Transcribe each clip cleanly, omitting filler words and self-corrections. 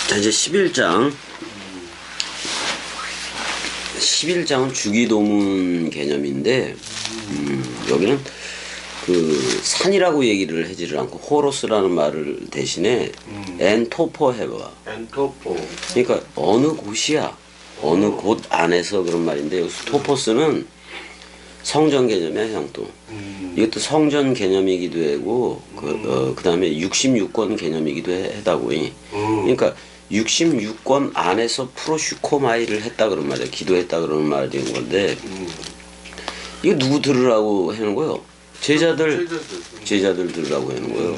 자, 이제 11장. 11장은 주기도문 개념인데, 여기는 그 산이라고 얘기를 하지를 않고 호로스라는 말을 대신에 엔토포 해봐. 엔토포. 그러니까 어느 곳이야. 어느 곳 안에서 그런 말인데, 여기서 토포스는 성전 개념이야, 형 또. 이것도 성전 개념이기도 하고, 그 다음에 66권 개념이기도 하다고. 그러니까 66권 안에서 프로슈코마이를 했다 그런 말이야. 기도했다 그런 말인 건데, 이거 누구 들으라고 하는 거요? 제자들 들으라고 하는 거예요.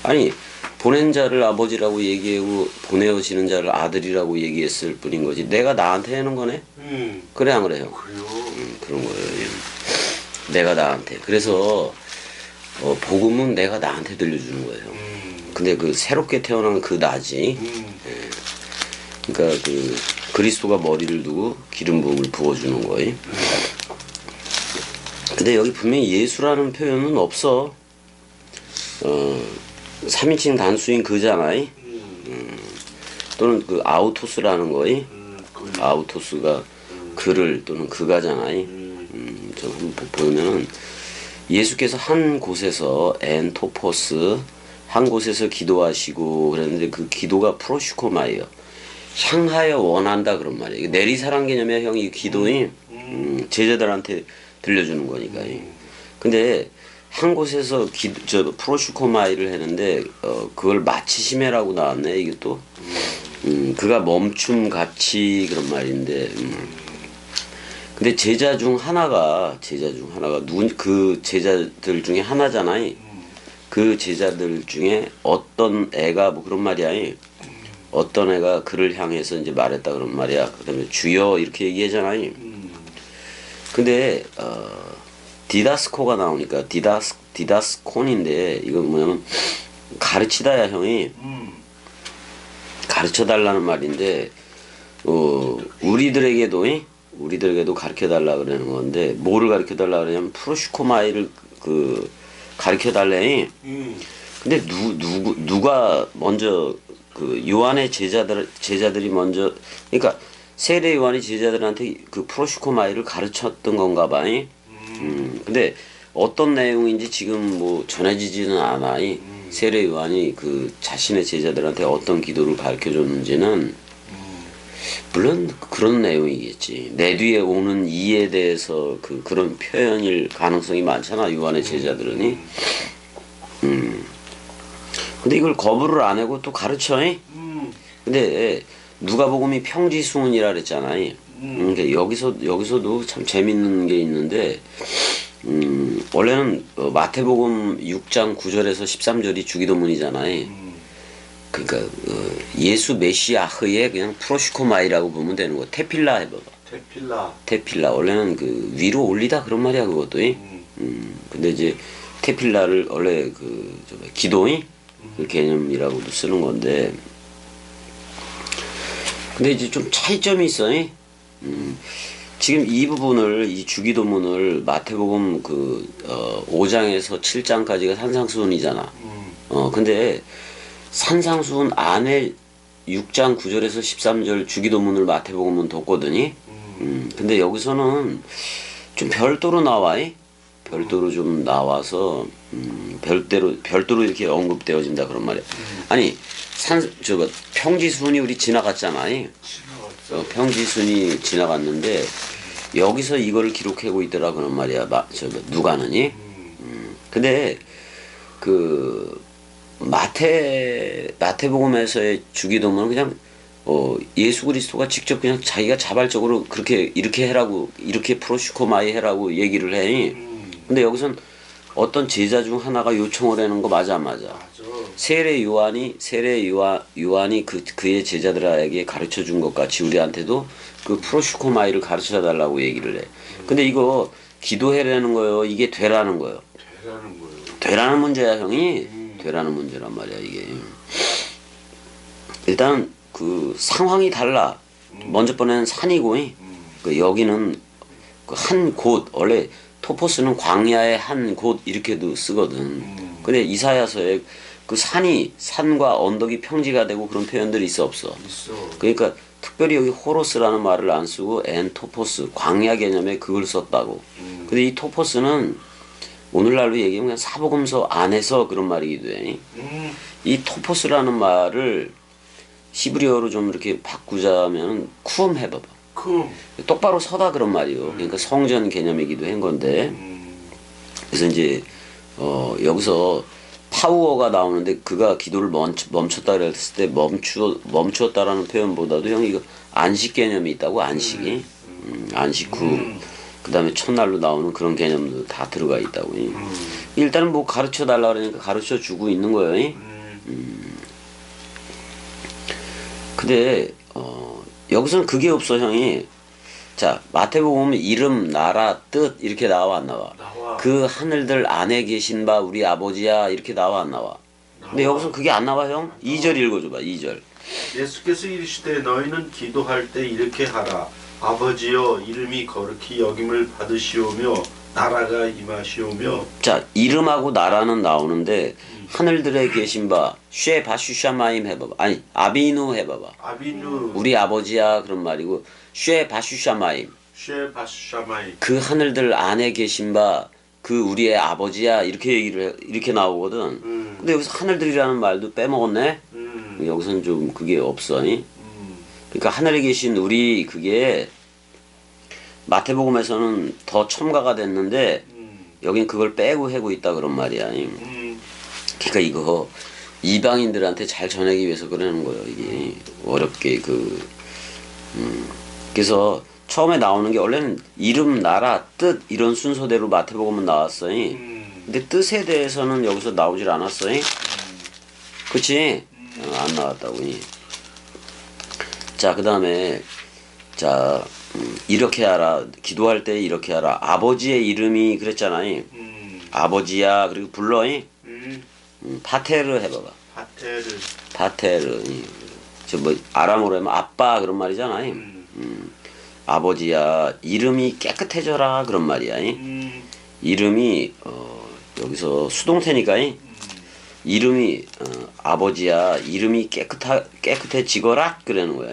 아니, 보낸 자를 아버지라고 얘기하고 보내오시는 자를 아들이라고 얘기했을 뿐인 거지. 내가 나한테 하는 거네? 그래, 안 그래요? 그래요. 그런 거예요. 내가 나한테. 그래서 복음은 내가 나한테 들려주는 거예요. 근데 그 새롭게 태어난 그 나지. 그러니까 그 그리스도가 머리를 두고 기름 부음을 부어주는 거예요. 근데 여기 분명히 예수라는 표현은 없어. 3인칭 단수인 그잖아요. 또는 그 아우토스라는 거이. 아우토스가 그를 또는 그가잖아요. 좀 한번 보면은 예수께서 한 곳에서 엔토포스 한 곳에서 기도하시고 그랬는데 그 기도가 프로슈코마예요. 향하여 원한다 그런 말이에요. 내리사랑 개념이야 형이 기도이 제자들한테 들려주는 거니까. 근데 한 곳에서 프로슈코마이를 했는데 그걸 마치시메라고 나왔네 이게 또. 그가 멈춤같이 그런 말인데. 근데 제자 중 하나가 그 제자들 중에 하나잖아요. 그 제자들 중에 어떤 애가 뭐 그런 말이야. 어떤 애가 그를 향해서 이제 말했다 그런 말이야. 그다음에 주여 이렇게 얘기하잖아요. 근데 디다스코가 나오니까 디다스콘인데 이건 뭐냐면 가르치다야 형이. 가르쳐 달라는 말인데 우리들에게도 가르쳐 달라 그러는 건데 뭐를 가르쳐 달라 그러냐면 프로슈코마이를 그 가르쳐 달래. 근데 누가 먼저 그 요한의 제자들이 먼저 그러니까 세례 요한이 제자들한테 그 프로슈코마이를 가르쳤던 건가 봐. 근데 어떤 내용인지 지금 뭐 전해지지는 않아. 세례 요한이 그 자신의 제자들한테 어떤 기도를 가르쳐 줬는지는 물론 그런 내용이겠지. 내 뒤에 오는 이에 대해서 그런 표현일 가능성이 많잖아 요한의 제자들은. 근데 이걸 거부를 안 하고 또 가르쳐. 근데 누가복음이 평지수훈이라 그랬잖아. 그러니까 여기서도 참 재밌는 게 있는데 원래는 마태복음 6장 9절에서 13절이 주기도문이잖아요. 그러니까 예수 메시아흐의 그냥 프로슈코마이라고 보면 되는 거. 테필라 해봐봐. 테필라 원래는 그 위로 올리다 그런 말이야 그것도. 근데 이제 테필라를 원래 기도의 그 개념이라고도 쓰는 건데. 근데 이제 좀 차이점이 있어. 지금 이 부분을 이 주기도문을 마태복음 5장에서 7장까지가 산상수훈이잖아. 근데 산상수훈 안에 6장 9절에서 13절 주기도문을 마태복음은 뒀거든요. 근데 여기서는 좀 별도로 나와. 별도로 좀 나와서 별도로 이렇게 언급되어진다 그런 말이야. 아니 평지순이 우리 지나갔잖아요. 평지순이 지나갔는데 여기서 이거를 기록하고 있더라 그런 말이야. 누가는이. 근데 그 마태복음에서의 주기도문은 그냥 예수 그리스도가 직접 그냥 자기가 자발적으로 이렇게 해라고 이렇게 프로슈코마이 해라고 얘기를 해. 근데 여기선 어떤 제자 중 하나가 요청을 하는 거 맞아 안 맞아? 세례 요한이 그의 제자들에게 가르쳐 준 것 같이 우리한테도 그 프로슈코마이를 가르쳐 달라고 얘기를 해. 근데 이거 기도해라는 거요. 이게 되라는 거요. 되라는 문제야 형이. 되라는 문제란 말이야 이게. 일단 그 상황이 달라. 먼저 번에는 산이고 여기는 그 한 곳 원래 토포스는 광야의 한 곳 이렇게도 쓰거든. 근데 이사야서에 그 산과 언덕이 평지가 되고 그런 표현들이 있어 없어? 있어. 그러니까 특별히 여기 호로스라는 말을 안 쓰고 엔 토포스 광야 개념에 그걸 썼다고. 근데 이 토포스는 오늘날로 얘기하면 그냥 사복음서 안에서 그런 말이기도 해. 이 토포스라는 말을 히브리어로 좀 이렇게 바꾸자면 쿰 해봐봐. 쿰. 똑바로 서다 그런 말이요. 그러니까 성전 개념이기도 한 건데. 그래서 이제 여기서 파우어가 나오는데 그가 기도를 멈췄다 그랬을 때 멈추었다라는 표현보다도 형 이거 안식 개념이 있다고 안식이 안식 후 그다음에 첫날로 나오는 그런 개념도 다 들어가 있다고. 일단은 뭐 가르쳐 달라 그러니까 가르쳐 주고 있는 거예요. 근데 여기서는 그게 없어 형이. 자 마태복음 이름 나라 뜻 이렇게 나와 안 나와? 나와. 그 하늘들 안에 계신 바 우리 아버지야 이렇게 나와 안 나와? 근데 여기서 그게 안 나와 형? 2절 읽어줘봐 2절. 예수께서 이르시되 너희는 기도할 때 이렇게 하라. 아버지여 이름이 거룩히 여김을 받으시오며 나라가 임하시오며. 자 이름하고 나라는 나오는데 하늘들에 계신 바 쉐 바슈샤마임 해봐봐. 아니 아비누 해봐봐. 아비누. 우리 아버지야 그런 말이고 쉐 바슈샤마임 쉐 바샤마이. 그 하늘들 안에 계신 바 그 우리의 아버지야 이렇게 이렇게 나오거든. 근데 여기서 하늘들이라는 말도 빼먹었네. 여기서는 좀 그게 없어. 그러니까 하늘에 계신 우리 그게 마태복음에서는 더 첨가가 됐는데 여긴 그걸 빼고 하고 있다 그런 말이야. 그러니까 이거 이방인들한테 잘 전하기 위해서 그러는 거예요. 이게 어렵게 그래서 처음에 나오는 게 원래는 이름, 나라, 뜻 이런 순서대로 마태복음은 나왔어요. 근데 뜻에 대해서는 여기서 나오질 않았어요. 그치? 안 나왔다고. 자, 그 다음에 자 이렇게 하라. 기도할 때 이렇게 하라. 아버지의 이름이 그랬잖아요. 아버지야 그리고 불러. 파테르 해봐봐. 파테르. 저 뭐 아람어로 하면 아빠 그런 말이잖아요. 아버지야 이름이 깨끗해져라 그런 말이야. 이름이 여기서 수동태니까 이름이 아버지야 이름이 깨끗해지거라 그러는 거야.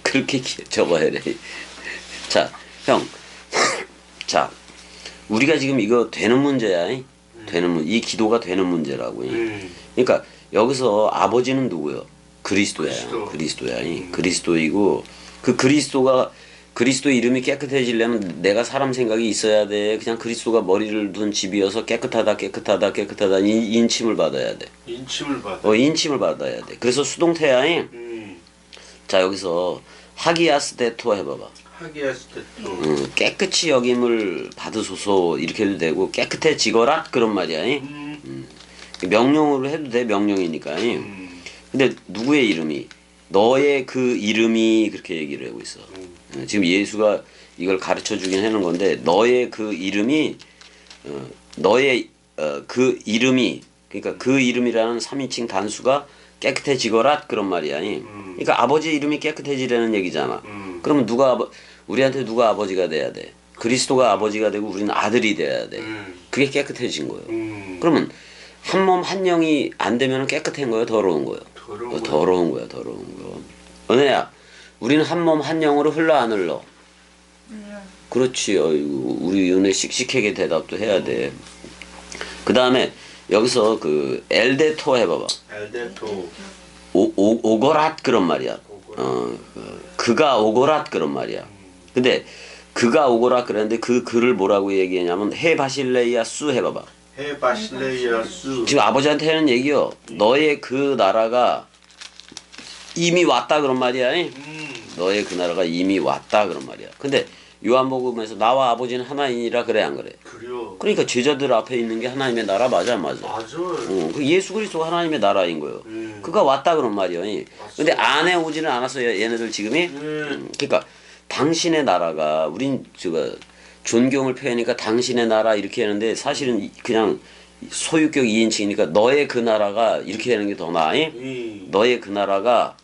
그렇게 적어야 돼. 자, 형. 자, 우리가 지금 이거 되는 문제야. 이 기도가 되는 문제라고. 그러니까 여기서 아버지는 누구요? 그리스도야. 그리스도야. 그리스도이고 그 그리스도 이름이 깨끗해지려면 내가 사람 생각이 있어야 돼. 그냥 그리스도가 머리를 둔 집이어서 깨끗하다 인침을 받아야 돼. 인침을 받아. 인침을 받아야 돼. 그래서 수동태야. 자 여기서 하기야스테토 해봐봐. 하기야스테토. 깨끗이 여김을 받으소서 이렇게 해도 되고 깨끗해지거라 그런 말이야. 명령으로 해도 돼. 명령이니까. 근데 누구의 이름이? 너의 그 이름이 그렇게 얘기를 하고 있어. 지금 예수가 이걸 가르쳐 주긴 하는 건데 너의 그 이름이 너의 그 이름이 그러니까 그 이름이라는 3인칭 단수가 깨끗해지거라 그런 말이야. 그러니까 아버지의 이름이 깨끗해지라는 얘기잖아. 그러면 우리한테 누가 아버지가 돼야 돼? 그리스도가 아버지가 되고 우리는 아들이 돼야 돼. 그게 깨끗해진 거예요. 그러면 한 몸 한 영이 안 되면 깨끗한 거예요, 더러운 거예요? 더러운 거야. 은혜야, 우리는 한 몸 한 영으로 흘러 안 흘러? 그렇지. 어이구, 우리 은혜 씩씩하게 대답도 해야 돼. 그 다음에 여기서 그 엘데토 해봐봐. 엘데토. 오거랏 그런 말이야. 그가 오거랏 그런 말이야. 근데 그가 오거랏 그랬는데 그 글을 뭐라고 얘기했냐면 헤바실레이아수 해봐봐. 헤바실레이아수. 지금 아버지한테 하는 얘기요. 너의 그 나라가 이미 왔다 그런 말이야. 너의 그 나라가 이미 왔다 그런 말이야. 근데 요한복음에서 나와 아버지는 하나이니라 그래 안 그래? 그래요. 그러니까 제자들 앞에 있는 게 하나님의 나라 맞아? 맞아요. 그 예수 그리스도가 하나님의 나라인 거예요. 그가 왔다 그런 말이야. 근데 안에 오지는 않았어요. 얘네들 지금이. 그러니까 당신의 나라가 우린 존경을 표현하니까 당신의 나라 이렇게 하는데 사실은 그냥 소유격 2인칭이니까 너의 그 나라가 이렇게 하는 게 더 나아. 너의 그 나라가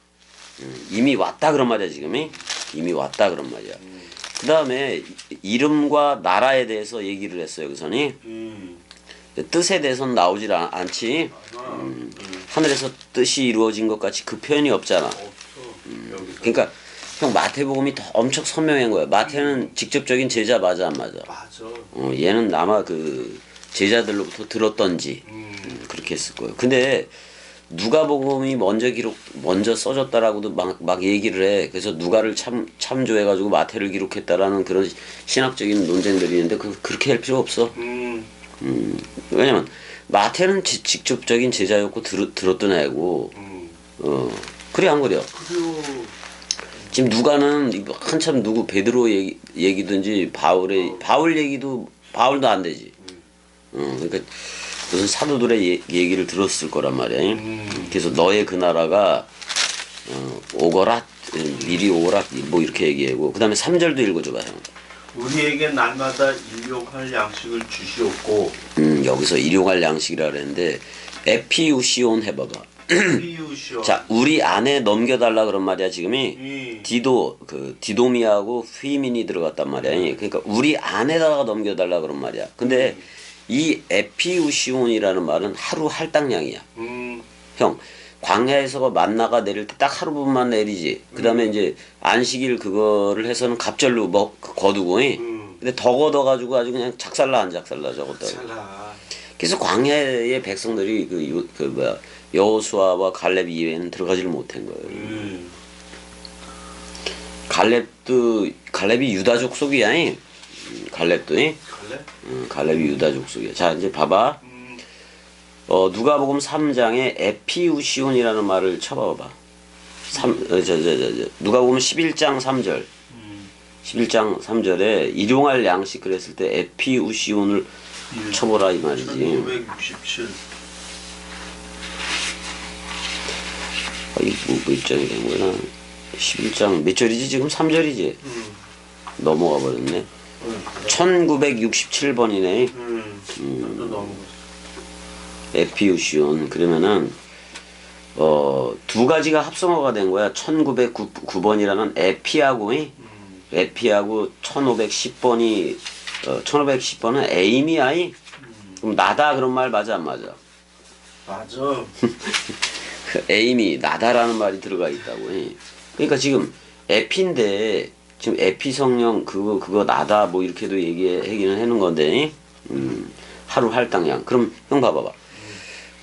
이미 왔다 그런 말이야 지금이. 이미 왔다 그런 말이야. 그 다음에 이름과 나라에 대해서 얘기를 했어요. 여기서는 뜻에 대해서는 나오질 않지. 하늘에서 뜻이 이루어진 것 같이 그 표현이 없잖아. 그러니까 형 마태복음이 더 엄청 선명한 거야. 마태는 직접적인 제자 맞아 안 맞아? 맞아. 얘는 아마 그 제자들로부터 들었던지 그렇게 했을 거예요. 근데 누가복음이 먼저 써졌다라고도 막 얘기를 해. 그래서 누가를 참조해가지고 마태를 기록했다라는 그런 신학적인 논쟁들이 있는데 그렇게 할 필요 없어. 왜냐면 마태는 직접적인 제자였고 들었던 애고. 그래 안 그래? 그래요. 지금 누가는 한참 누구 베드로 얘기든지 바울 얘기도 바울도 안 되지. 그러니까 무슨 사도들의 얘기를 들었을 거란 말이야. 그래서 너의 그 나라가 오거라 미리 오거라 뭐 이렇게 얘기하고 그다음에 3절도 읽어줘봐 형. 우리에게 날마다 일용할 양식을 주시옵고. 여기서 일용할 양식이라 그랬는데 에피우시온 해봐봐. 피우시오. 자, 우리 안에 넘겨달라 그런 말이야 지금이. 디도미하고 휘민이 들어갔단 말이야. 그러니까 우리 안에다가 넘겨달라 그런 말이야. 근데 이 에피우시온이라는 말은 하루 할당량이야. 형, 광야에서 만나가 내릴 때 딱 하루분만 내리지. 그 다음에 이제 안식일 그거를 해서는 갑절로 거두고. 근데 더 걷어가지고 아주 그냥 작살나 안 작살나 저것도. 그래서 광야의 백성들이 여호수아와 갈렙 이외에는 들어가지를 못한 거예요. 갈렙이 유다 족속이야. 갈렙도. 갈렙이 유다 족속이야. 자 이제 봐봐. 누가복음 3장에 에피우시온이라는 말을 쳐봐봐. 누가복음 11장 3절. 11장 3절에 일용할 양식 그랬을 때 에피우시온을 쳐보라 이 말이지. 1967. 몇 장이 된 거야? 11장 몇 절이지? 지금 3절이지? 넘어가 버렸네. 1967번이네. 에피우시온. 그러면은 두 가지가 합성어가 된 거야. 1909번이라는 에피하고 1510번이 1510번은 에이미아이. 그럼 나다 그런 말 맞아 안 맞아? 맞아. 에임이 나다라는 말이 들어가 있다고. 그러니까 지금 에피인데 지금 에피 성령 그거 나다 뭐 이렇게도 얘기는 하는 건데 하루 할당량. 그럼 형 봐봐봐.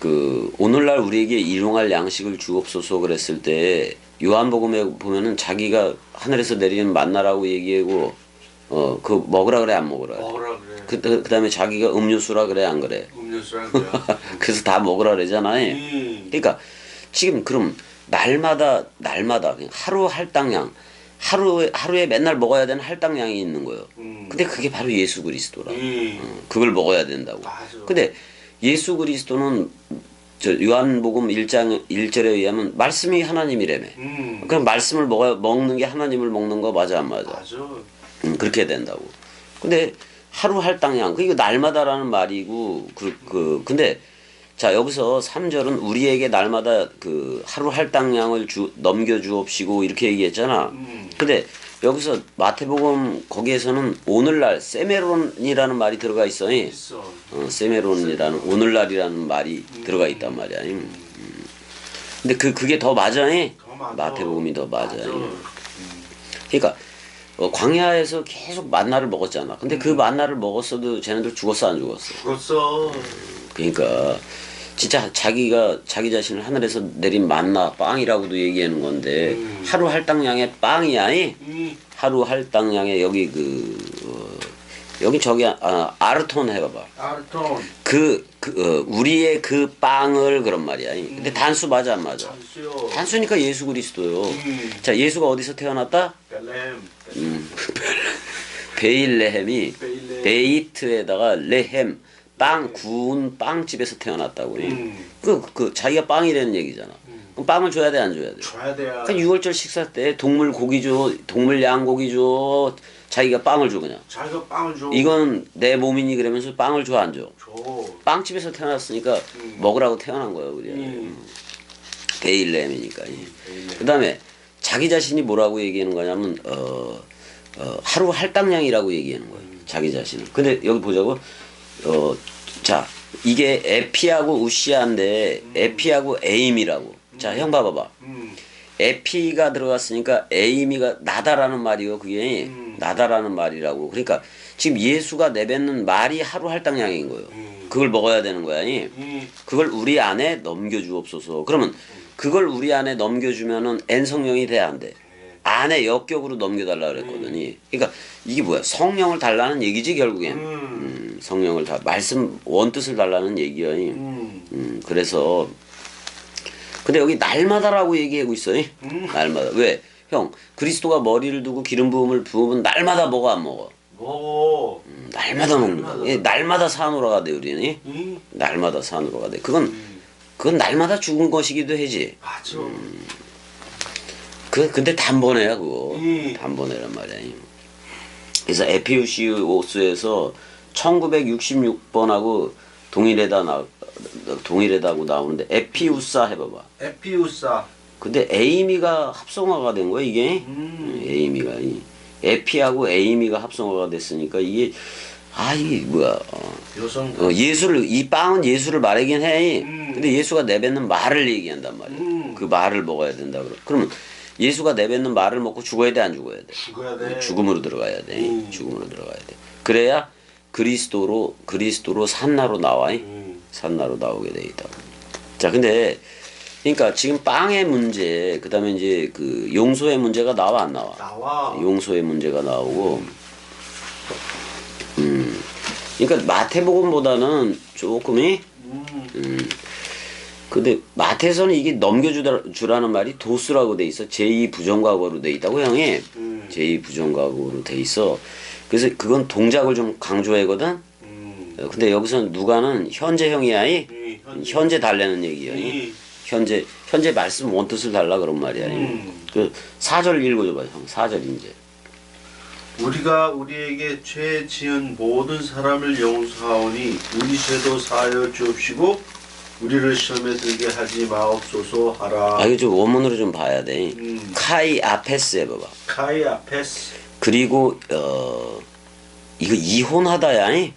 그 오늘날 우리에게 일용할 양식을 주옵소서 그랬을 때 요한복음에 보면은 자기가 하늘에서 내리는 만나라고 얘기하고 그 먹으라 그래 안 먹으라 그래? 먹으라 그래. 그다음에 자기가 음료수라 그래 안 그래? 음료수라 그래. 그래서 다 먹으라 그러잖아. 그러니까 지금 그럼 날마다 그냥 하루 할당량 하루에 맨날 먹어야 되는 할당량이 있는 거예요. 근데 그게 바로 예수 그리스도라. 그걸 먹어야 된다고. 맞아. 근데 예수 그리스도는 저 요한복음 1장 1절에 의하면 말씀이 하나님이라며. 그럼 말씀을 먹는 게 하나님을 먹는 거 맞아 안 맞아? 맞아. 그렇게 된다고. 근데 하루 할당량 이거 날마다라는 말이고 근데 자 여기서 3절은 우리에게 날마다 그 하루 할당량을 넘겨 주옵시고 이렇게 얘기했잖아. 근데 여기서 마태복음 거기에서는 오늘날 세메론이라는 말이 들어가 있어. 세메론이라는 오늘날이라는 말이 들어가 있단 말이야. 근데 그게 더 맞아. 마태복음이 더 맞아. 그러니까 광야에서 계속 만나를 먹었잖아. 근데 그 만나를 먹었어도 쟤네들 죽었어 안 죽었어? 죽었어. 그러니까 진짜 자기 자신을 하늘에서 내린 만나 빵이라고도 얘기하는 건데 하루 할당량의 빵이야. 하루 할당량의 여기 여기 저기 아르톤 해봐봐. 아르톤. 우리의 그 빵을 그런 말이야. 근데 단수 맞아 안 맞아? 단수요. 단수니까 예수 그리스도요. 자 예수가 어디서 태어났다? 벨렘. 베일레헴이 베이트에다가 레헴 빵 구운 빵집에서 태어났다고. 그 자기가 빵이라는 얘기잖아. 그럼 빵을 줘야 돼 안 줘야 돼? 줘야 돼요. 그러니까 6월절 식사 때 동물 고기 줘, 동물 양고기 줘. 자기가 빵을 줘 그냥. 자기가 빵을 줘. 이건 내 몸이니 그러면서 빵을 줘 안 줘? 줘. 빵집에서 태어났으니까 먹으라고 태어난 거예요 우리. 베일레헴이니까. 그다음에 자기 자신이 뭐라고 얘기하는 거냐면 하루 할당량이라고 얘기하는 거예요. 자기 자신을. 근데 여기 보자고. 자, 이게 에피하고 우시아인데 에피하고 에임이라고. 자, 형 봐봐봐. 에피가 들어갔으니까 에이미가 나다라는 말이요. 그게 나다라는 말이라고. 그러니까 지금 예수가 내뱉는 말이 하루 할당량인 거예요. 그걸 먹어야 되는 거야. 그걸 우리 안에 넘겨주옵소서. 그러면 그걸 우리 안에 넘겨주면은 N성령이 돼야 안 돼. 안에 역격으로 넘겨달라 그랬거든요. 그러니까 이게 뭐야? 성령을 달라는 얘기지 결국엔. 성령을 다 말씀 원뜻을 달라는 얘기야. 그래서 근데 여기 날마다라고 얘기하고 있어요. 날마다. 왜? 형 그리스도가 머리를 두고 기름 부음을 부으면 날마다 먹어 안 먹어? 먹어. 날마다 먹는 거야. 날마다 산으로가 돼 우리는. 날마다 산으로가 돼. 그건 날마다 죽은 것이기도 하지. 맞아. 근데 단번에야 그거. 단번에란 말이야. 그래서 에피우시오스에서 1966번하고 동일하다고 나오는데 에피우사 해봐봐. 에피우사. 근데 에이미가 합성화가 된 거야 이게. 에이미가 에피하고 에이미가 합성화가 됐으니까 이게 이게 뭐야? 여성. 예수를 이 빵은 예수를 말하긴 해. 근데 예수가 내뱉는 말을 얘기한단 말이야. 그 말을 먹어야 된다 그러면 예수가 내뱉는 말을 먹고 죽어야 돼 안 죽어야 돼? 죽어야 돼. 죽음으로 들어가야 돼. 죽음으로 들어가야 돼. 그래야 그리스도로 산나로 나와. 산나로 나오게 돼 있다. 자, 근데 그러니까 지금 빵의 문제, 그다음에 이제 그 용서의 문제가 나와 안 나와? 나와. 용서의 문제가 나오고. 그러니까 마태복음보다는 조금이 근데 마태에서는 이게 넘겨주라는 말이 도스라고 돼 있어. 제2 부정과거로 돼 있다고 형이. 제2 부정과거로 돼 있어. 그래서 그건 동작을 좀 강조하거든. 근데 여기서는 누가는 현재형이야. 현재 달라는 얘기야. 현재 말씀 원뜻을 달라 그런 말이야. 그 4절 읽어줘봐 형. 4절 이제. 우리가 우리에게 죄 지은 모든 사람을 용서하오니 우리 죄도 사하여 주옵시고 우리를 시험에 들게 하지 마옵소서 하라. 이거 좀 원문으로 좀 봐야 돼. 카이 아페스 해봐봐. 카이 아페스. 그리고 이거 이혼하다야.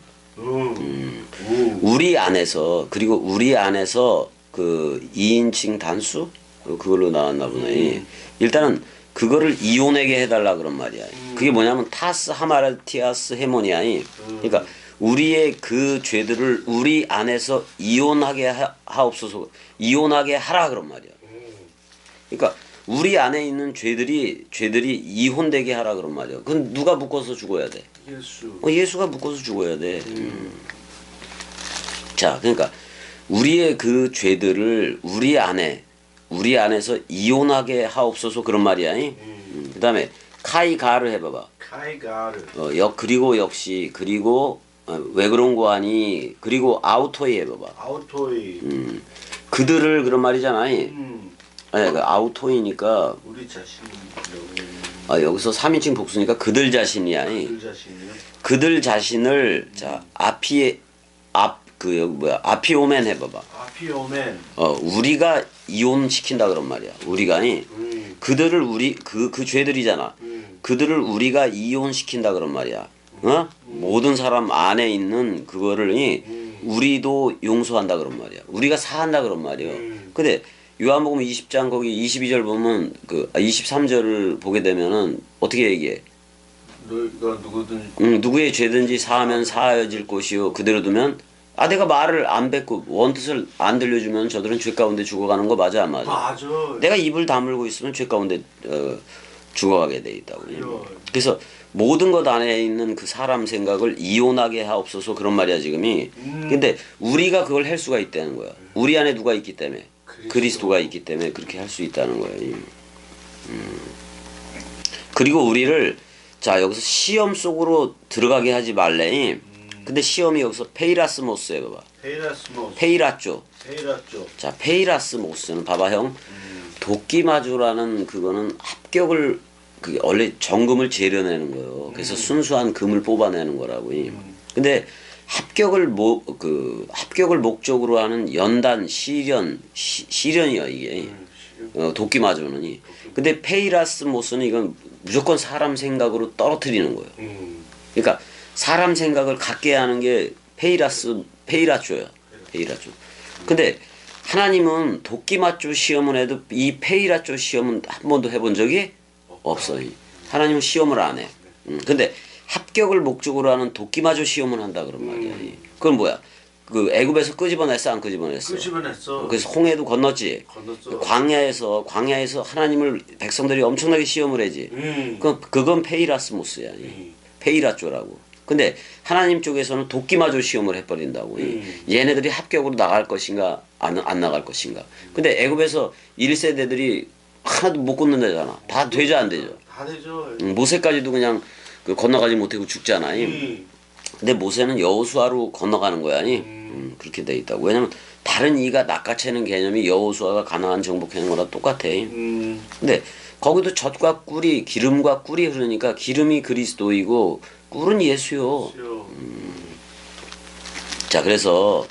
우리 안에서 그리고 우리 안에서 그 2인칭 단수 그걸로 나왔나 보네. 일단은 그거를 이혼하게 해달라 그런 말이야. 그게 뭐냐면 타스 하마르티아스 헤모니아. 그러니까 우리의 그 죄들을 우리 안에서 이혼하게 하옵소서. 이혼하게 하라 그런 말이야. 그러니까 우리 안에 있는 죄들이 이혼되게 하라 그런 말이야. 그건 누가 묶어서 죽어야 돼? 예수. 예수가 묶어서 죽어야 돼. 자, 그러니까 우리의 그 죄들을 우리 안에서 이혼하게 하옵소서 그런 말이야. 그다음에 카이가르 해봐봐. 카이가르. 그리고 역시 왜 그런 거 하니? 그리고 아우토이 해봐봐. 아우토이. 그들을 그런 말이잖아. 그 아우토이니까 우리 자신. 여기서 3인칭 복수니까 그들 자신이야. 그들 자신이요. 그들 자신을 자 아피오멘 해봐봐. 아피오멘. 우리가 이혼시킨다 그런 말이야. 우리가 그들을 그 죄들이잖아. 그들을 우리가 이혼시킨다 그런 말이야. 모든 사람 안에 있는 그거를 우리도 용서한다 그런 말이야. 우리가 사한다 그런 말이야. 근데 요한복음 20장 거기 22절 보면 23절을 보게 되면은 어떻게 얘기해? 너희가 누구든지 누구의 죄든지 사하면 사하여질 것이요 그대로 두면 내가 말을 안 뱉고 원뜻을 안 들려주면 저들은 죄 가운데 죽어가는 거 맞아 안 맞아? 맞아. 내가 입을 다물고 있으면 죄 가운데 죽어가게 돼 있다고. 그래서 모든 것 안에 있는 그 사람 생각을 이혼하게 하옵소서 그런 말이야 지금이. 근데 우리가 그걸 할 수가 있다는 거야. 우리 안에 누가 있기 때문에 그리스도가 있기 때문에 그렇게 할 수 있다는 거예요. 그리고 우리를 자 여기서 시험 속으로 들어가게 하지 말래. 근데 시험이 여기서 페이라스모스 해봐봐. 페이라쪼. 자 페이라스모스는 봐봐 형. 도끼마주라는 그거는 합격을 원래 정금을 재려내는 거예요. 그래서 순수한 금을 뽑아내는 거라고. 근데 합격을 목적으로 하는 연단 시련이야 이게. 도끼마주는. 근데 페이라스모스는 이건 무조건 사람 생각으로 떨어뜨리는 거예요. 그러니까 사람 생각을 갖게 하는 게 페이라초야. 페이라초. 근데 하나님은 도끼마초 시험을 해도 이 페이라초 시험은 한 번도 해본 적이 없어요. 하나님은 시험을 안 해. 근데 합격을 목적으로 하는 도끼마초 시험을 한다 그런 말이야. 그건 뭐야? 그 애굽에서 끄집어냈어 안 끄집어냈어? 끄집어냈어. 그래서 홍해도 건넜지. 건넜어. 광야에서 하나님을 백성들이 엄청나게 시험을 하지. 그건 페이라스모스야. 페이라쪼라고. 근데 하나님 쪽에서는 도끼마저 시험을 해버린다고. 얘네들이 합격으로 나갈 것인가 안 나갈 것인가. 근데 애굽에서 1세대들이 하나도 못 건너잖아. 다 되죠 안 되죠? 다 되죠. 모세까지도 그냥 그 건너가지 못하고 죽잖아. 근데 모세는 여호수아로 건너가는 거야. 그렇게 돼 있다고. 왜냐면 다른 이가 낚아채는 개념이 여호수아가 가나안 정복하는 거랑 똑같아. 근데 거기도 젖과 꿀이 기름과 꿀이 흐르니까 기름이 그리스도이고 꿀은 예수요. 자, 그래서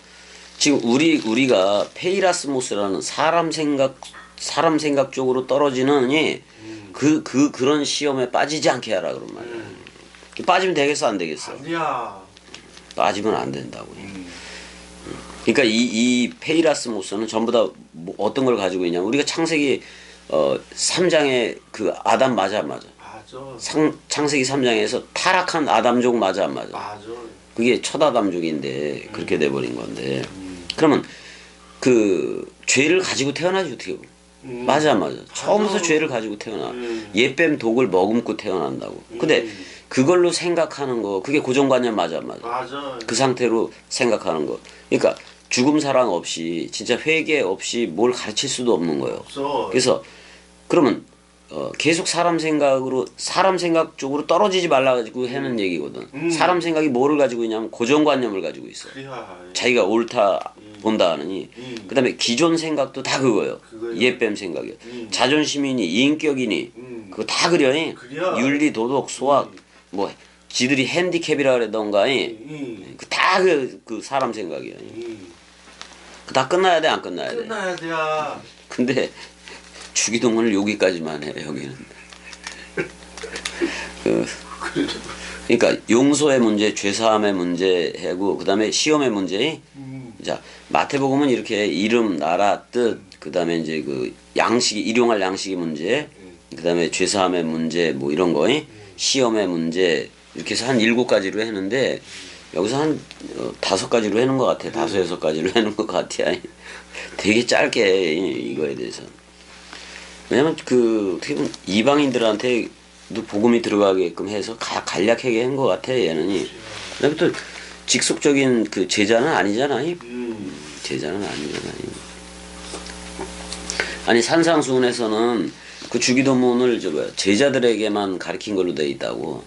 지금 우리가 페이라스모스라는 사람 생각 쪽으로 떨어지는 그런 시험에 빠지지 않게 하라 그런 말이야. 빠지면 되겠어 안 되겠어? 아니야. 빠지면 안 된다고. 그러니까 이 페이라스모스는 전부 다 뭐 어떤 걸 가지고 있냐면 우리가 창세기 3장에 그 아담 맞아. 맞아. 창세기 3장에서 타락한 아담족 맞아 안 맞아? 맞아. 그게 첫 아담족인데 그렇게 돼버린 건데 그러면 그 죄를 가지고 태어나지 어떻게 보면. 맞아 안 맞아? 처음부터 죄를 가지고 태어나. 옛뱀 독을 머금고 태어난다고. 근데 그걸로 생각하는 거 그게 고정관념 맞아 안 맞아? 맞아. 그 상태로 생각하는 거. 그러니까 죽음 사랑 없이 진짜 회개 없이 뭘 가르칠 수도 없는 거예요. 없어. 그래서 그러면 계속 사람 생각 쪽으로 떨어지지 말라 가지고 하는 얘기거든. 사람 생각이 뭐를 가지고 있냐면 고정관념을 가지고 있어. 자기가 옳다 본다 하느니. 그다음에 기존 생각도 다 그거예요. 옛뱀 생각이요. 자존심이니 인격이니 그거 다 그려. 윤리 도덕 소학 뭐 지들이 핸디캡이라 그러던가 다 그 사람 생각이야. 다 끝나야 돼 안 끝나야 돼? 끝나야 돼. 근데 주기도문을 여기까지만 해 여기는. 그러니까 용서의 문제, 죄사함의 문제 하고 그다음에 시험의 문제. 자 마태복음은 이렇게 이름, 나라, 뜻, 그다음에 이제 그 양식이 일용할 양식의 문제, 그다음에 죄사함의 문제 뭐 이런 거, 시험의 문제 이렇게 해서 한 7가지로 했는데 여기서 한 5가지로 해놓은 것 같아. 5, 6가지로 해놓은 것 같아. 되게 짧게 해, 이거에 대해서. 왜냐면 그 어떻게 보면 이방인들한테도 복음이 들어가게끔 해서 간략하게 한 것 같아 얘는. 그다음에 또 직속적인 그 제자는 아니잖아. 제자는 아니잖아. 아니 산상수훈에서는 그 주기도문을 제자들에게만 가르친 걸로 돼 있다고.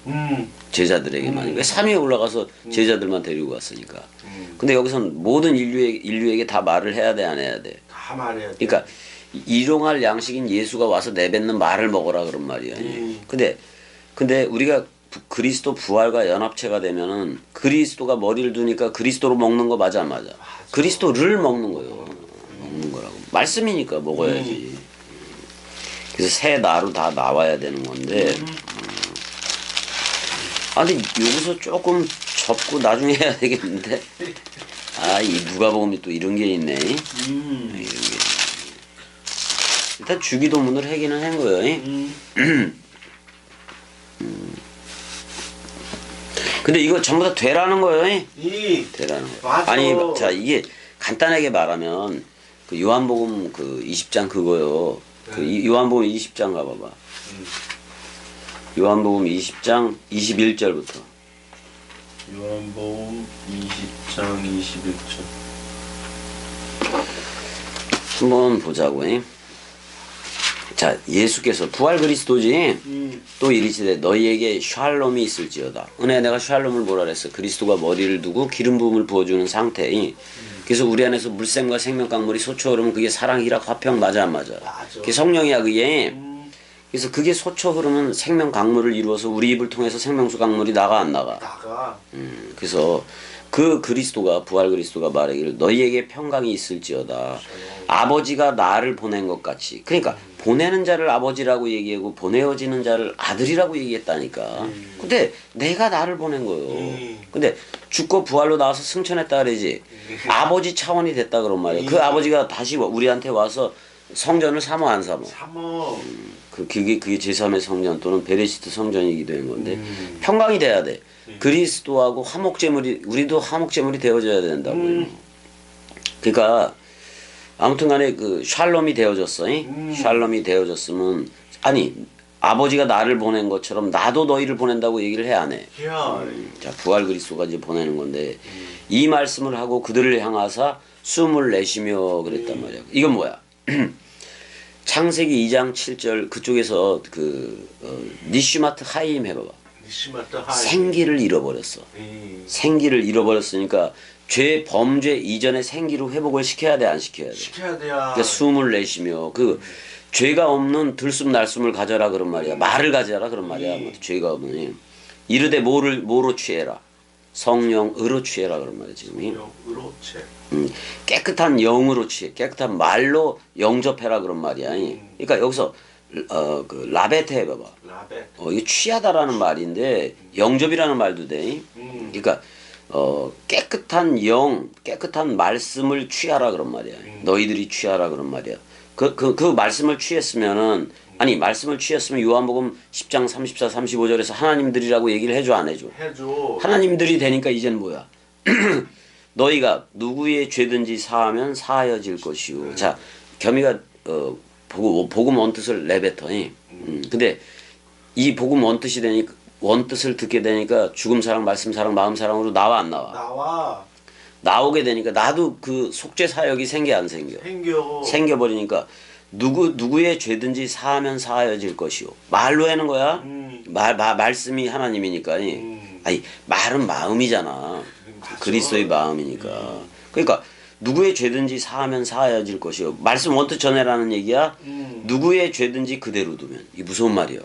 제자들에게만. 왜 산위에 올라가서 제자들만 데리고 갔으니까. 근데 여기선 모든 인류에게 다 말을 해야 돼 안 해야 돼? 다 말해야 돼. 그러니까 일용할 양식인 예수가 와서 내뱉는 말을 먹어라 그런 말이야. 근데 우리가 그리스도 부활과 연합체가 되면은 그리스도가 머리를 두니까 그리스도로 먹는 거 맞아 안 맞아? 그리스도를 먹는 거예요. 먹는 거라고. 말씀이니까 먹어야지. 그래서 새 나로 다 나와야 되는 건데. 근데 여기서 조금 접고 나중에 해야 되겠는데. 이 누가복음이 또 이런 게 있네. 이런 게. 일단 주기도문을 하기는 한 거예요. 근데 이거 전부 다 되라는 거예요. 되라는 거. 맞아. 아니, 자 이게 간단하게 말하면 그 요한복음 그 20장 그거요. 그 요한복음 20장 가봐봐. 요한복음 20장 21절부터. 요한복음 20장 21절. 한번 보자고. 자 예수께서 부활 그리스도지. 또 이르시되 너희에게 샬롬이 있을지어다. 은혜 내가 샬롬을 뭐라 그랬어? 그리스도가 머리를 두고 기름 부음을 부어주는 상태. 그래서 우리 안에서 물샘과 생명 강물이 솟쳐 흐르면 그게 사랑, 희락, 화평 맞아 안 맞아? 그게 성령이야 그게. 그래서 그게 솟쳐 흐르면 생명 강물을 이루어서 우리 입을 통해서 생명수 강물이 나가 안 나가? 나가. 그래서 그 그리스도가 부활 그리스도가 말하기를 너희에게 평강이 있을지어다. 아버지가 나를 보낸 것 같이. 그러니까 보내는 자를 아버지라고 얘기하고 보내어지는 자를 아들이라고 얘기했다니까. 근데 내가 나를 보낸 거예요. 근데 죽고 부활로 나와서 승천했다 그러지. 아버지 차원이 됐다 그런 말이에요. 그 아버지가 다시 우리한테 와서 성전을 사모 안 사모. 사모. 그게 제3의 성전 또는 베레시트 성전이기도 한 건데 평강이 돼야 돼. 그리스도하고 화목제물이 우리도 화목제물이 되어져야 된다고. 그러니까 아무튼간에 그 샬롬이 되어졌어. 샬롬이 되어졌으면 아니 아버지가 나를 보낸 것처럼 나도 너희를 보낸다고 얘기를 해 안 해. 자 부활 그리스도가 이제 보내는 건데 이 말씀을 하고 그들을 향하사 숨을 내쉬며 그랬단 말이야. 이건 뭐야? 창세기 2장 7절 그쪽에서 니슈마트 하임 해봐봐. 니슈마트 하임. 생기를 잃어버렸어. 생기를 잃어버렸으니까 죄 범죄 이전의 생기로 회복을 시켜야 돼 안 시켜야 돼? 시켜야 돼. 그러니까 숨을 내쉬며 죄가 없는 들숨 날숨을 가져라 그런 말이야. 말을 가져라 그런 말이야. 죄가 없는 이르되 뭐로 취해라. 성령으로 취해라 그런 말이야 지금. 성령으로 취해. 깨끗한 영으로 취해. 깨끗한 말로 영접해라 그런 말이야. 그러니까 여기서 그 라베테 해봐봐. 라베. 이게 취하다라는 말인데 영접이라는 말도 돼. 그러니까 깨끗한 영, 깨끗한 말씀을 취하라 그런 말이야. 너희들이 취하라 그런 말이야. 그 말씀을 취했으면은 아니 말씀을 취했으면 요한복음 10장 34, 35절에서 하나님들이라고 얘기를 해줘 안 해줘? 해줘. 하나님들이 되니까 이제는 뭐야? 너희가 누구의 죄든지 사하면 사하여질 것이요. 자 겸이가 복음 원뜻을 내뱉어. 근데 이 복음 원뜻이 되니까 원뜻을 듣게 되니까 죽음 사랑, 말씀 사랑, 마음 사랑으로 나와 안 나와? 나와. 나오게 되니까 나도 그 속죄 사역이 생겨 안 생겨? 생겨버리니까 누구의 죄든지 사하면 사하여질 것이요. 말로 하는 거야. 말씀이 하나님이니까. 아니 말은 마음이잖아. 그리스도의 마음이니까. 그러니까 누구의 죄든지 사하면 사하여질 것이요. 말씀 원뜻 전해라는 얘기야. 누구의 죄든지 그대로 두면. 이게 무서운 말이야.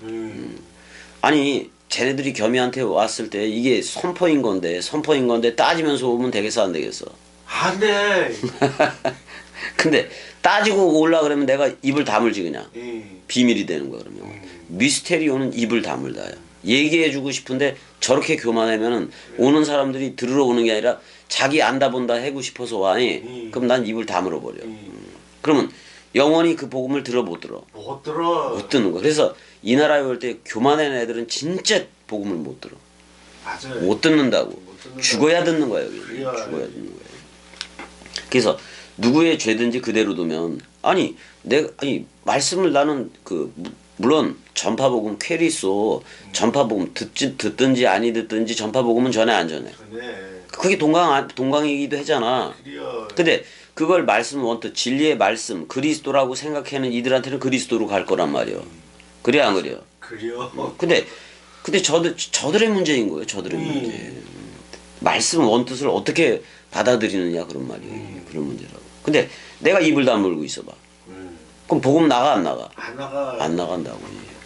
아니 쟤네들이 겸이한테 왔을 때 이게 선포인 건데 따지면서 오면 되겠어 안 되겠어? 안 돼. 근데 따지고 올라 그러면 내가 입을 다물지 그냥. 비밀이 되는 거야 그러면. 미스테리오는 입을 다물다야. 얘기해주고 싶은데 저렇게 교만하면은 오는 사람들이 들으러 오는 게 아니라 자기 안다 본다 해고 싶어서 와. 그럼 난 입을 다물어 버려. 그러면 영원히 그 복음을 들어 못 들어. 못 들어. 못 듣는 거야. 그래서 이 나라에 올 때 교만한 애들은 진짜 복음을 못 들어. 맞아요. 못 듣는다고. 못 듣는다고. 죽어야 듣는 거야 여기. 죽어야 듣는 거야. 그래서 누구의 죄든지 그대로 두면 아니 말씀을 나는 물론 전파복음 퀘리소 전파복음 듣든지 아니 듣든지 전파복음은 전해 안 전해. 그게 동강이기도 하잖아. 근데 그걸 말씀 원뜻 진리의 말씀 그리스도라고 생각하는 이들한테는 그리스도로 갈 거란 말이야. 그래 안 그래요? 그래요. 근데 저들의 문제인 거예요. 저들의 문제. 말씀 원뜻을 어떻게 받아들이느냐 그런 말이에요. 그런 문제라고. 근데 내가 입을 다물고 있어봐. 그럼 복음 나가 안 나가? 안 나가. 안 나간다고.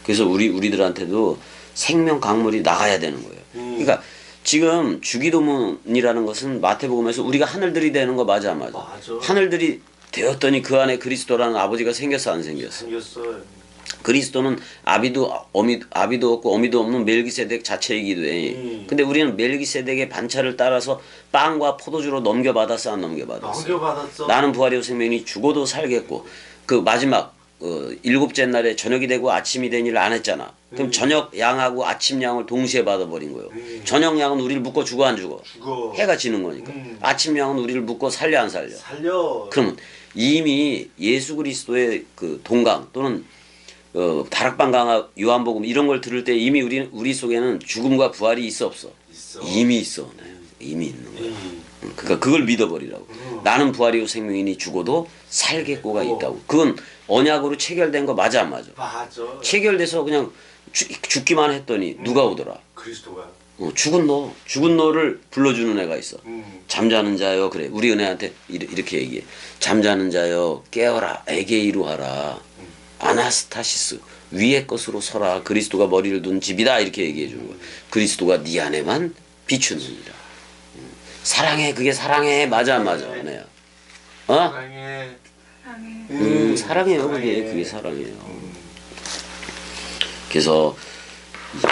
그래서 우리들한테도 생명 강물이 나가야 되는 거예요. 그러니까 지금 주기도문이라는 것은 마태복음에서 우리가 하늘들이 되는 거 맞아 안 맞아? 맞아. 하늘들이 되었더니 그 안에 그리스도라는 아버지가 생겼어 안 생겼어? 생겼어요. 그리스도는 아비도 없고 어미도 없는 멜기세덱 자체이기도 해. 근데 우리는 멜기세덱의 반차를 따라서 빵과 포도주로 넘겨받았어 안 넘겨받았어? 넘겨받았어. 나는 부활이요 생명이 죽어도 살겠고 그 마지막 일곱째 날에 저녁이 되고 아침이 된 일을 안 했잖아. 그럼 저녁 양하고 아침 양을 동시에 받아버린 거예요. 저녁 양은 우리를 묶어 죽어 안 죽어? 죽어. 해가 지는 거니까. 아침 양은 우리를 묶어 살려 안 살려? 살려. 그러면 이미 예수 그리스도의 그 동강 또는 다락방 강화 요한복음 이런 걸 들을 때 이미 우리 속에는 죽음과 부활이 있어 없어? 있어. 이미 있어. 네. 이미 있는 거야. 그러니까 그걸 믿어버리라고. 나는 부활이요 생명이니 죽어도 살겠고가 있다고. 그건 언약으로 체결된 거 맞아 안 맞아? 맞아. 체결돼서 그냥 죽기만 했더니 누가 오더라? 그리스도가. 죽은 너를 불러주는 애가 있어. 잠자는 자여 그래. 우리 은혜한테 이렇게 얘기해. 잠자는 자여 깨어라. 에게이로 하라. 아나스타시스 위의 것으로 서라. 그리스도가 머리를 둔 집이다. 이렇게 얘기해 주는 거야. 그리스도가 네 안에만 비추느니라. 사랑해. 그게 사랑해. 맞아 안 맞아? 은혜야. 사랑해. 사랑해. 사랑해요. 그게 사랑이에요. 그래서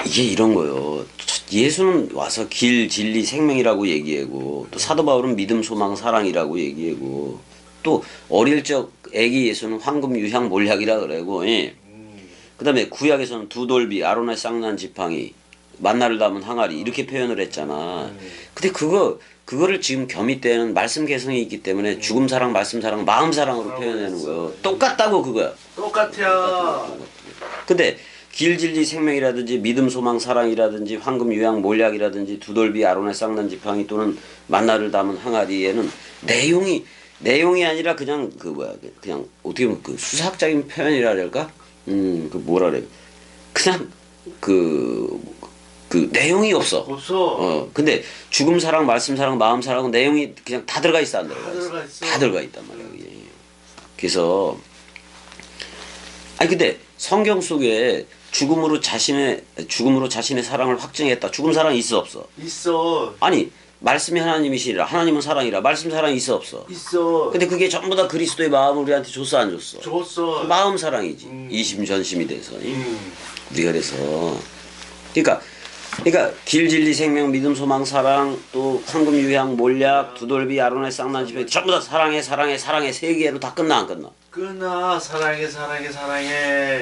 이게 이런 거요. 예수는 와서 길, 진리, 생명이라고 얘기하고 또 사도 바울은 믿음, 소망, 사랑이라고 얘기하고 또 어릴 적 애기 예수는 황금, 유향, 몰약이라 그러고 예. 그다음에 구약에서는 두돌비, 아론의 쌍난 지팡이, 만나를 담은 항아리 이렇게 표현을 했잖아. 근데 그거를 지금 겸입되는 말씀 개성이 있기 때문에 죽음 사랑, 말씀 사랑, 마음 사랑으로 표현하는 거예요. 똑같다고 그거야. 똑같아. 근데 길, 진리, 생명이라든지 믿음, 소망, 사랑이라든지 황금, 유향, 몰약이라든지 두돌비, 아론의 쌍난 지팡이 또는 만나를 담은 항아리에는 내용이 아니라 그냥 그냥 어떻게 보면 그 수사학적인 표현이라 할까? 그 뭐라 그래? 그냥 그 내용이 없어. 없어. 근데 죽음 사랑, 말씀 사랑, 마음 사랑은 내용이 그냥 다 들어가 있어, 안 들어가 다 있어? 들어가 있어. 다 들어가 있단 말이야. 그게. 그래서 아니 근데 성경 속에 죽음으로 자신의 사랑을 확증했다. 죽음 사랑이 있어 없어? 있어. 아니 말씀이 하나님이시라. 하나님은 사랑이라. 말씀 사랑이 있어 없어? 있어. 근데 그게 전부 다 그리스도의 마음을 우리한테 줬어 안 줬어? 줬어. 마음 사랑이지. 이심전심이 돼서. 우리가 그래서 그러니까 길, 진리, 생명, 믿음, 소망, 사랑 또 황금, 유향, 몰약, 두돌비, 아론의 쌍난 지팡이 전부 다 사랑해 세 개로 다 끝나 안 끝나? 끊어. 사랑해.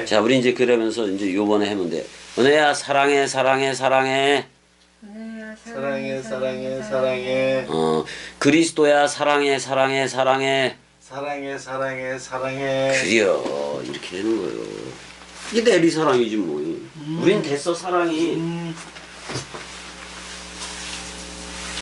자 우리 이제 그러면서 이제 요번에 하면 돼. 은혜야 사랑해. 은혜야 사랑해. 그리스도야 사랑해. 사랑해. 그래요. 이렇게 되는 거예요. 이게 내리 사랑이지 뭐. 우린 됐어 사랑이.